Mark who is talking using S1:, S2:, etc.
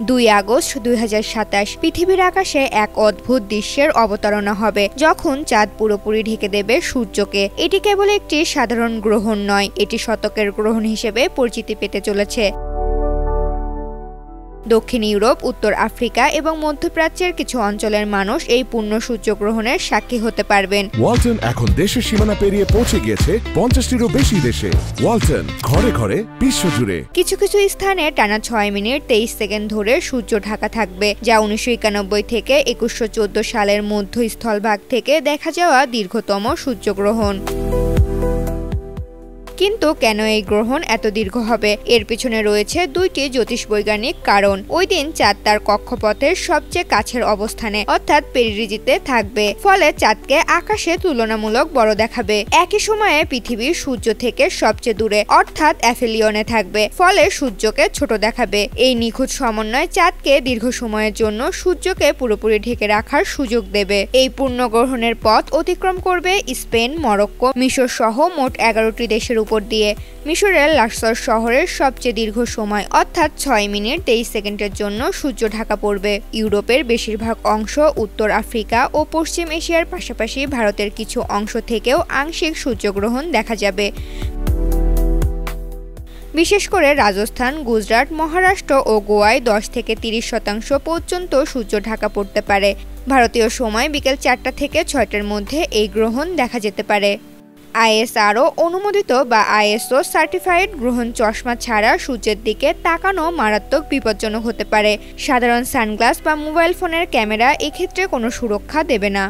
S1: 2 August 2027 পৃথিবীর আকাশে এক অদ্ভুত দৃশ্যের অবতারণা হবে যখন চাঁদ পুরোপুরি ঢেকে দেবে সূর্যকে। এটি কেবল একটি সাধারণ গ্রহণ নয়, এটি শতকের গ্রহণ হিসেবে পরিচিতি পেতে চলেছে। দক্ষিণ ইউরোপ, উত্তর আফ্রিকা এবং মধ্যপ্রাচ্যের কিছু অঞ্চলের মানুষ এই পূর্ণ সূর্যগ্রহণের সাক্ষী হতে পারবেন।
S2: ওয়ালটন এখন দেশের সীমানা পেরিয়ে পৌঁছে গিয়েছে 50টিরও বেশি দেশে। ওয়ালটন, ঘরে ঘরে, বিশ্বজুড়ে।
S1: কিছু কিছু স্থানে টানা 6 মিনিট 23 সেকেন্ড ধরে সূর্য ঢাকা থাকবে, যা 1991 থেকে 2114 সালের মধ্য স্থলভাগ থেকে দেখা যাওয়া দীর্ঘতম সূর্যগ্রহণ। কিন্তু কেন এই গ্রহণ এত দীর্ঘ হবে? এর পিছনে রয়েছে দুইটি জ্যোতিষবৈজ্ঞানিক কারণ। ওই দিন চাঁদ তার কক্ষপথের সবচেয়ে কাছের অবস্থানে অর্থাৎ পেরিরিজিতে থাকবে, ফলে চাঁদকে আকাশে তুলনামূলক বড় দেখাবে। একই সময়ে পৃথিবী সূর্য থেকে সবচেয়ে দূরে অর্থাৎ অ্যাফেলিয়নে থাকবে, ফলে সূর্যকে ছোট দেখাবে। এই নিখুঁত সমন্বয় চাঁদকে দীর্ঘ সময়ের জন্য সূর্যকে পুরোপুরি ঢেকে রাখার সুযোগ দেবে। এই পূর্ণগ্রহণের পথ অতিক্রম করবে স্পেন, মরক্কো, মিশর সহ মোট 11টি দেশের উপর দিয়ে। মিশরের লাক্সর শহরের সবচেয়ে দীর্ঘ সময় অর্থাৎ 6 মিনিট 23 সেকেন্ডের জন্য সূর্য ঢাকা পড়বে। ইউরোপের বেশিরভাগ অংশ, উত্তর আফ্রিকা ও পশ্চিম এশিয়ার পাশাপাশি ভারতের কিছু অংশ থেকেও আংশিক সূর্যগ্রহণ দেখা যাবে। বিশেষ করে রাজস্থান, গুজরাট, মহারাষ্ট্র ও গোয়ায় 10 থেকে 30% পর্যন্ত সূর্য ঢাকা পড়তে পারে। ভারতীয় সময় বিকেল 4টা থেকে 6টার মধ্যে এই গ্রহণ দেখা যেতে পারে। ISRO অনুমোদিত বা ISO সার্টিফাইড গ্রহণ চশমা ছাড়া সূর্যের দিকে তাকানো মারাত্মক বিপজ্জনক হতে পারে। সাধারণ সানগ্লাস বা মোবাইল ফোনের ক্যামেরা এক্ষেত্রে কোনো সুরক্ষা দেবে না।